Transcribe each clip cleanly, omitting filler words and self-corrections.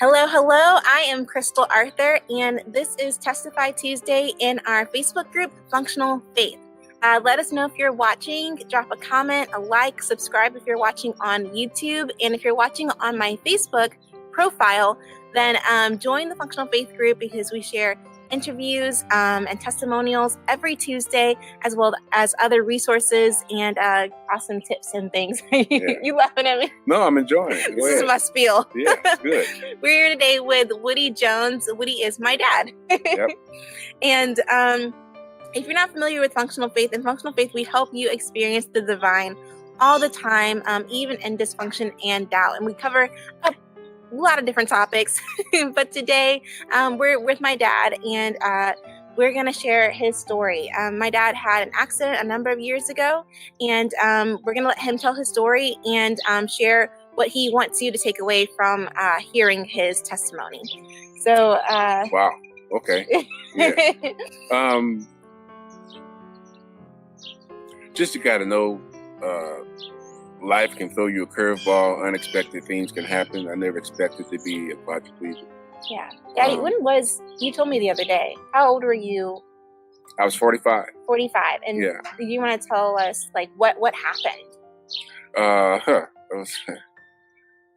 Hello, hello. I am Crystal Arthur, and this is Testify Tuesday in our Facebook group, Functional Faith. Let us know if you're watching. Drop a comment, a like, subscribe if you're watching on YouTube. And if you're watching on my Facebook profile, then join the Functional Faith group because we share interviews and testimonials every Tuesday, as well as other resources and awesome tips and things. You laughing at me? No, I'm enjoying it. This is my spiel. Yeah, it's good. We're here today with Woody Jones. Woody is my dad. Yep. And if you're not familiar with Functional Faith, in Functional Faith, we help you experience the divine all the time, even in dysfunction and doubt. And we cover a lot of different topics, but today we're with my dad, and we're going to share his story. My dad had an accident a number of years ago, and we're going to let him tell his story and share what he wants you to take away from hearing his testimony. So wow, okay. Yeah. Just you got to know life can throw you a curveball. Unexpected things can happen. I never expected to be a quadriplegic. Yeah. Daddy, you told me the other day, how old were you? I was 45. 45. And yeah. You want to tell us, like, what happened?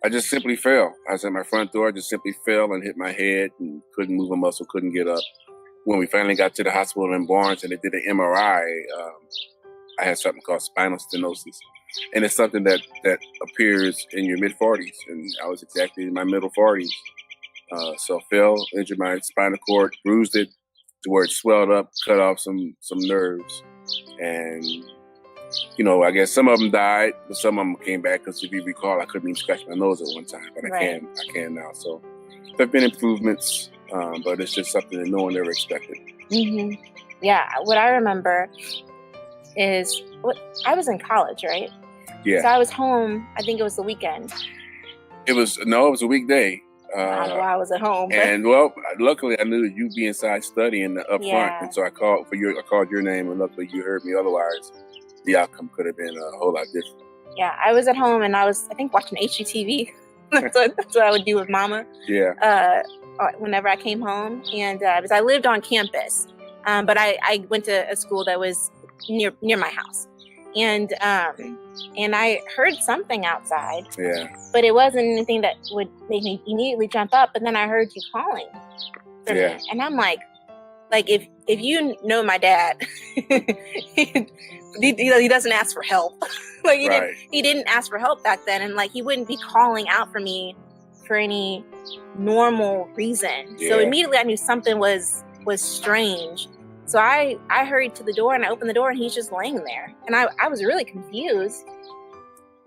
I just simply fell. I was at my front door, just simply fell and hit my head and couldn't move a muscle, couldn't get up. When we finally got to the hospital in Barnes and they did an MRI, I had something called spinal stenosis. And it's something that appears in your mid-40s. And I was exactly in my middle 40s. So I fell, injured my spinal cord, bruised it to where it swelled up, cut off some nerves. And, you know, I guess some of them died, but some of them came back because if you recall, I couldn't even scratch my nose at one time. But right. I can now. So there have been improvements, but it's just something that no one ever expected. Mm-hmm. Yeah, what I remember is I was in college, right? Yeah. So I was home. I think it was the weekend. It was a weekday. I was at home. But... And well, luckily I knew that you'd be inside studying up front, and so I called your name, and luckily you heard me. Otherwise, the outcome could have been a whole lot different. Yeah, I was at home, and I think watching HGTV. that's what I would do with Mama. Yeah. Whenever I came home, and because I lived on campus, but I went to a school that was near my house, and I heard something outside. Yeah. But it wasn't anything that would make me immediately jump up. But then I heard you calling for me, and I'm like if you know my dad, he doesn't ask for help. He didn't ask for help back then, and he wouldn't be calling out for me for any normal reason. Yeah. So immediately I knew something was strange. So I hurried to the door, and I opened the door, and he's just laying there. And I was really confused.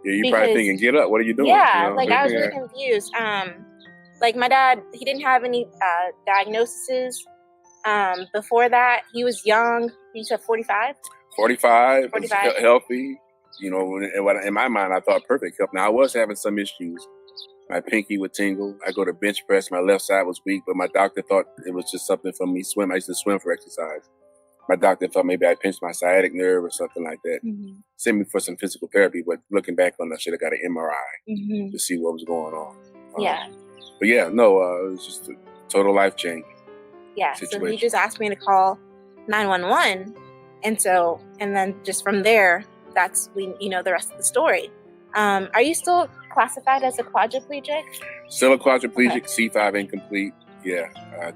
Yeah, you're probably thinking, get up, what are you doing? Yeah, I was really confused. My dad, he didn't have any diagnoses. Before that, he was young. You said 45? 45. Healthy. You know, in my mind, I thought perfect health. Now, I was having some issues. My pinky would tingle. I go to bench press. My left side was weak, but my doctor thought it was just something from me swim. I used to swim for exercise. My doctor thought maybe I pinched my sciatic nerve or something like that. Mm-hmm. Sent me for some physical therapy, but looking back on that, I should have got an MRI to see what was going on. Yeah. But yeah, no, it was just a total life change. Yeah. Situation. So he just asked me to call 911, and then just from there, that's the rest of the story. Are you still classified as a quadriplegic? Still a quadriplegic, okay. C5 incomplete. Yeah, I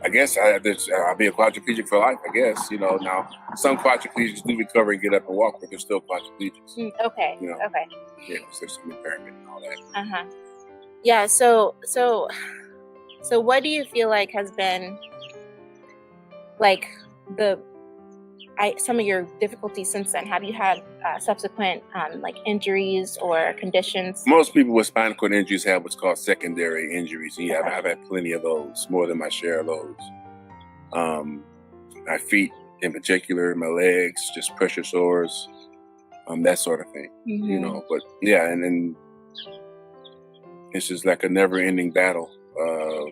guess I'll be a quadriplegic for life, I guess. You know, now some quadriplegics do recover and get up and walk, but they're still quadriplegics. Okay. You know? Okay. Yeah, because there's some impairment and all that. Uh-huh. Yeah, so what do you feel like has been some of your difficulties since then? Have you had subsequent injuries or conditions? Most people with spinal cord injuries have what's called secondary injuries. And yeah, I've had plenty of those, more than my share of those. My feet in particular, my legs, just pressure sores, that sort of thing. Mm-hmm. You know, but yeah, and then it's just like a never-ending battle of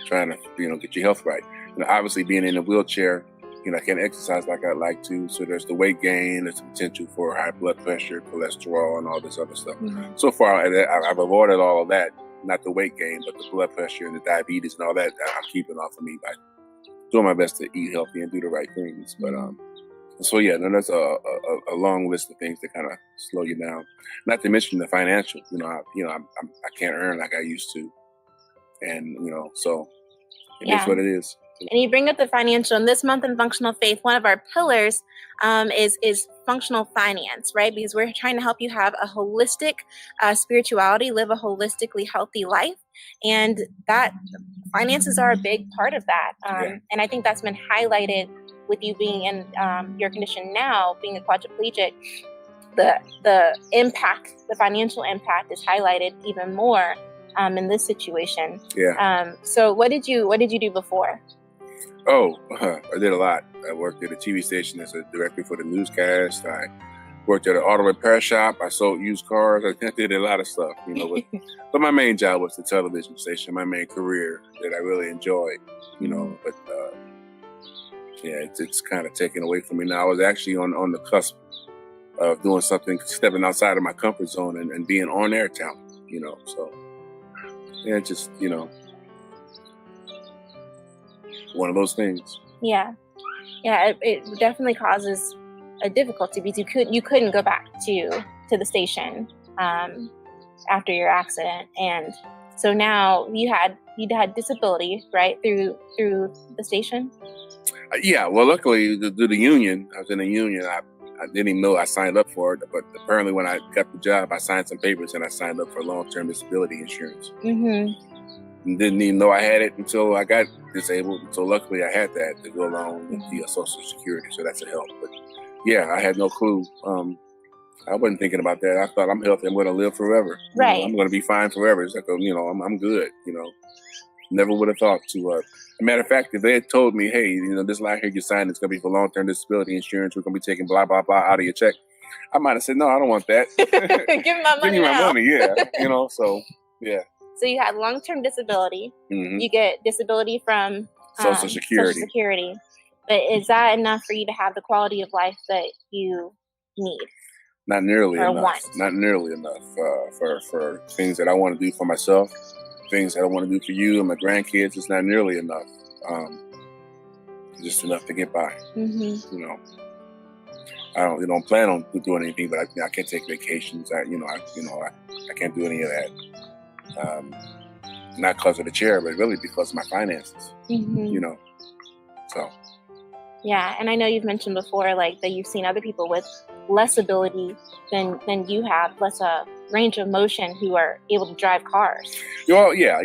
trying to get your health right. Obviously, being in a wheelchair, I can't exercise like I'd like to. So there's the weight gain, there's the potential for high blood pressure, cholesterol, and all this other stuff. Mm-hmm. So far, I've avoided all of that. not the weight gain, but the blood pressure and the diabetes and all that I'm keeping off of me by doing my best to eat healthy and do the right things. But so yeah, no, that's a long list of things that kind of slow you down. Not to mention the financial. I can't earn like I used to, and so it is what it is. And you bring up the financial. And this month in Functional Faith, one of our pillars is functional finance, right? Because we're trying to help you have a holistic spirituality, live a holistically healthy life. And that finances are a big part of that. And I think that's been highlighted with you being in your condition now, being a quadriplegic. The impact, the financial impact is highlighted even more in this situation. So what did you do before? Oh, I did a lot. I worked at a TV station as a director for the newscast. I worked at an auto repair shop. I sold used cars. I did a lot of stuff, but my main job was the television station, my main career that I really enjoyed, but it's kind of taken away from me now. I was actually on the cusp of doing something, stepping outside of my comfort zone and being on air talent, so yeah, just, one of those things. It definitely causes a difficulty because you couldn't go back to the station after your accident, and so now you had disability, right, through the station. Well, luckily through the union, I was in a union. I didn't even know I signed up for it, but apparently when I got the job, I signed some papers and I signed up for long-term disability insurance. And didn't even know I had it until I got disabled. So luckily I had that to go along with the Social Security. So that's a help. But yeah, I had no clue. I wasn't thinking about that. I thought I'm healthy. I'm going to live forever. Right. I'm going to be fine forever. It's like, I'm good. Never would have thought to. As a matter of fact, if they had told me, hey, this line here you signed, it's going to be for long-term disability insurance. We're going to be taking blah, blah, blah out of your check. I might have said, no, I don't want that. Give me my money. Give me my money. Yeah. So yeah. So you had long-term disability. You get disability from Social Security. But is that enough for you to have the quality of life that you need? Not nearly enough. Not nearly enough for things that I want to do for myself, things that I want to do for you and my grandkids. It's not nearly enough. Just enough to get by. I don't plan on doing anything, but I can't take vacations. I can't do any of that. Not because of the chair, but really because of my finances. So. Yeah, and I know you've mentioned before, like that you've seen other people with less ability than you have, less range of motion, who are able to drive cars. Well, yeah.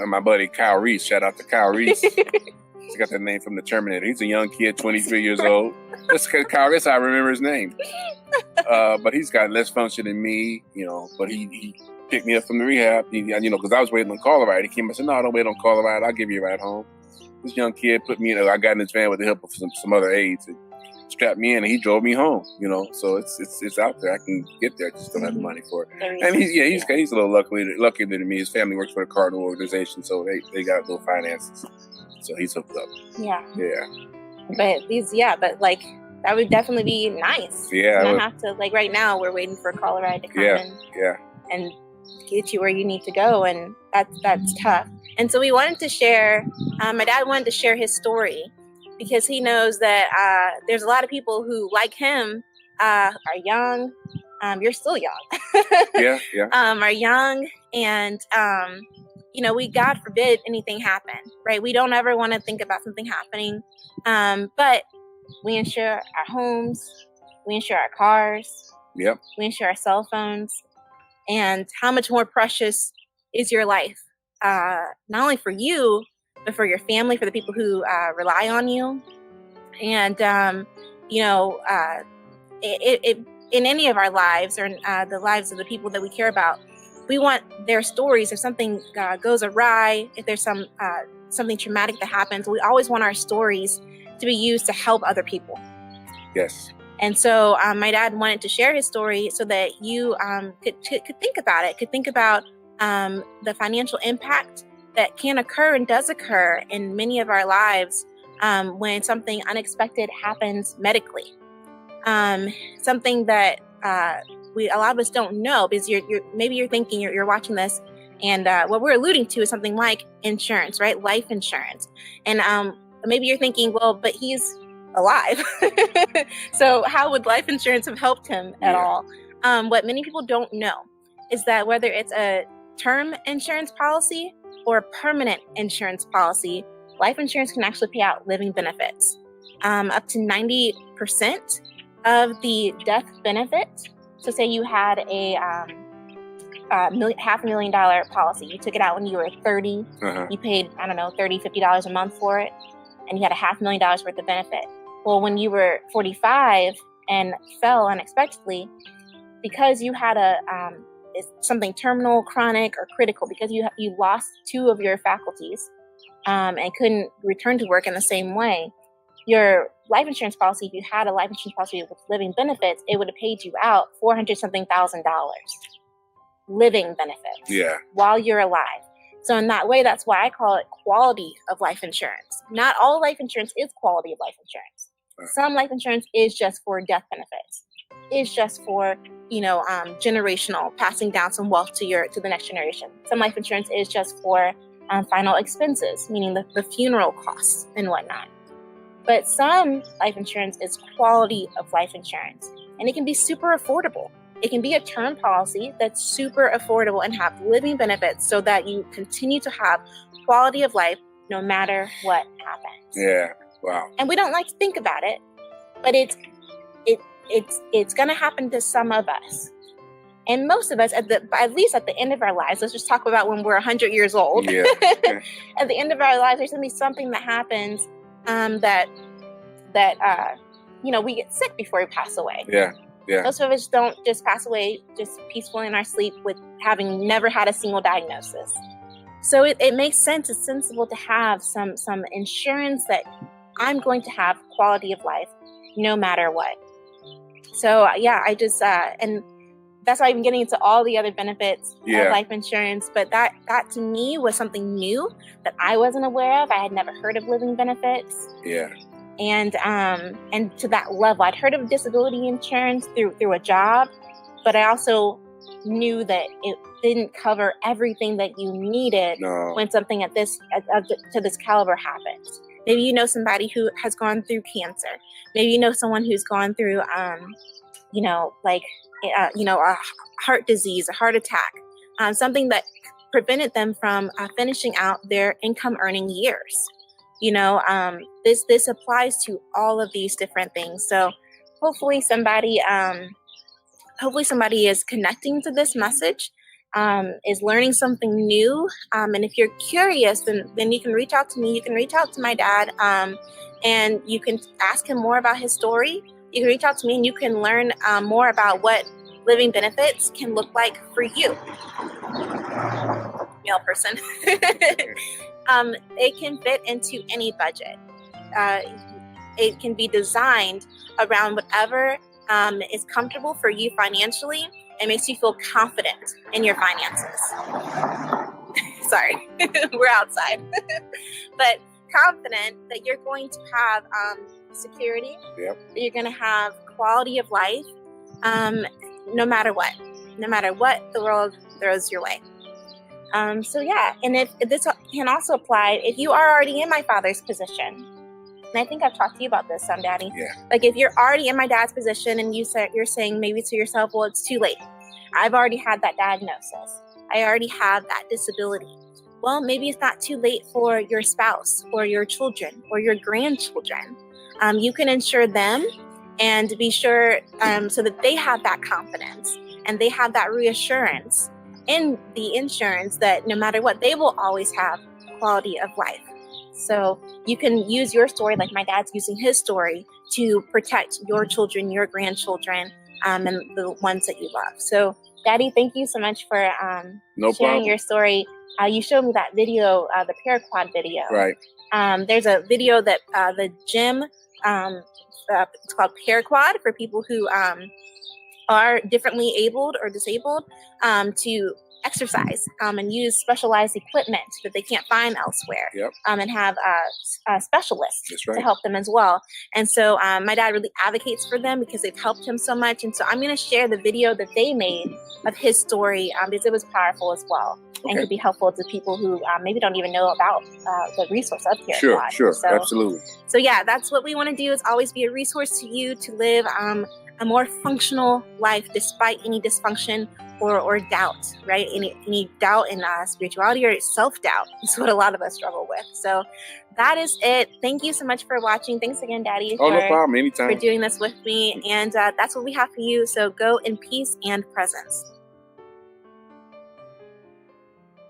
My buddy Kyle Reese, shout out to Kyle Reese. He's got that name from the Terminator. He's a young kid, 23 years old. That's Kyle. That's how I remember his name. But he's got less function than me, But he picked me up from the rehab, because I was waiting on call a ride. He came and said, "No, don't wait on call a ride. I'll give you a ride home." This young kid put me in. I got in his van with the help of some other aides and strapped me in, and he drove me home. So it's out there. I can get there. I just don't have the money for it. And he's a little luckier than me. His family works for a cardinal organization, so they got a little finances. So he's hooked up. Yeah. But like that would definitely be nice. Yeah. Not have to, like, right now we're waiting for a call ride to come and get you where you need to go, and that's tough. And so we wanted to share. My dad wanted to share his story because he knows that there's a lot of people who, like him, are young. You're still young. Are young, and we, God forbid anything happen, right? We don't ever want to think about something happening, but we insure our homes, we insure our cars, we insure our cell phones, and how much more precious is your life, not only for you, but for your family, for the people who rely on you, and in any of our lives, or the lives of the people that we care about. We want their stories. If something goes awry, if there's something traumatic that happens, we always want our stories to be used to help other people. Yes. And so my dad wanted to share his story so that you could think about it, could think about the financial impact that can occur and does occur in many of our lives when something unexpected happens medically. Something that a lot of us don't know, because you're thinking, you're watching this And what we're alluding to is something like insurance, right? Life insurance. And maybe you're thinking, well, but he's alive. So how would life insurance have helped him at all? What many people don't know is that whether it's a term insurance policy or a permanent insurance policy, life insurance can actually pay out living benefits. Up to 90% of the death benefit. So say you had a $500,000 policy. You took it out when you were 30. You paid, I don't know, $30, $50 a month for it. And you had a $500,000 worth of benefit. Well, when you were 45 and fell unexpectedly, because you had something terminal, chronic, or critical, because you lost 2 of your faculties and couldn't return to work in the same way, your life insurance policy, if you had a life insurance policy with living benefits, it would have paid you out $400-something thousand living benefits while you're alive. So in that way, that's why I call it quality of life insurance. Not all life insurance is quality of life insurance. Some life insurance is just for death benefits. It's just for, generational, passing down some wealth to the next generation. Some life insurance is just for final expenses, meaning the funeral costs and whatnot. But some life insurance is quality of life insurance, and it can be super affordable. It can be a term policy that's super affordable and have living benefits so that you continue to have quality of life no matter what happens. Yeah, wow. And we don't like to think about it, but it's going to happen to some of us. And most of us, at least at the end of our lives, let's just talk about when we're 100 years old. Yeah. At the end of our lives, there's going to be something that happens that we get sick before we pass away. Yeah. Most of us don't just pass away just peacefully in our sleep with having never had a single diagnosis. So it makes sense. It's sensible to have some insurance that I'm going to have quality of life no matter what. So I just and that's why I'm getting into all the other benefits of life insurance. But that to me was something new that I wasn't aware of. I had never heard of living benefits. Yeah. And to that level, I'd heard of disability insurance through a job, but I also knew that it didn't cover everything that you needed when something to this caliber happens. Maybe you know somebody who has gone through cancer. Maybe you know someone who's gone through, a heart disease, a heart attack, something that prevented them from finishing out their income earning years. This applies to all of these different things. So hopefully somebody is connecting to this message, is learning something new. And if you're curious, then you can reach out to me. You can reach out to my dad, and you can ask him more about his story. You can reach out to me and you can learn more about what living benefits can look like for you. Male person. It can fit into any budget. It can be designed around whatever is comfortable for you financially and makes you feel confident in your finances. Sorry, we're outside. But confident that you're going to have security, that you're going to have quality of life, no matter what the world throws your way. And if this can also apply if you are already in my father's position. And I think I've talked to you about this some, Daddy. Yeah. Like if you're already in my dad's position and you're saying maybe to yourself, well, it's too late. I've already had that diagnosis. I already have that disability. Well, maybe it's not too late for your spouse or your children or your grandchildren. You can insure them and be sure so that they have that confidence and they have that reassurance in the insurance that no matter what, they will always have quality of life. So you can use your story, like my dad's using his story, to protect your children, your grandchildren, and the ones that you love. So, Daddy, thank you so much for sharing your story. You showed me that video, the paraquad video. Right. There's a video that the gym, it's called paraquad for people who are differently abled or disabled to exercise and use specialized equipment that they can't find elsewhere. Yep. And have specialists right. to help them as well. And so my dad really advocates for them because they've helped him so much. And so I'm going to share the video that they made of his story because it was powerful as well. and could be helpful to people who maybe don't even know about the resource of Care Sure, Squad. sure, So, absolutely. So yeah, that's what we want to do, is always be a resource to you to live a more functional life despite any dysfunction or doubt, right? Any doubt in spirituality or self-doubt is what a lot of us struggle with. So that is it. Thank you so much for watching. Thanks again, Daddy, Oh, no problem. for Anytime. doing this with me. And that's what we have for you. So go in peace and presence.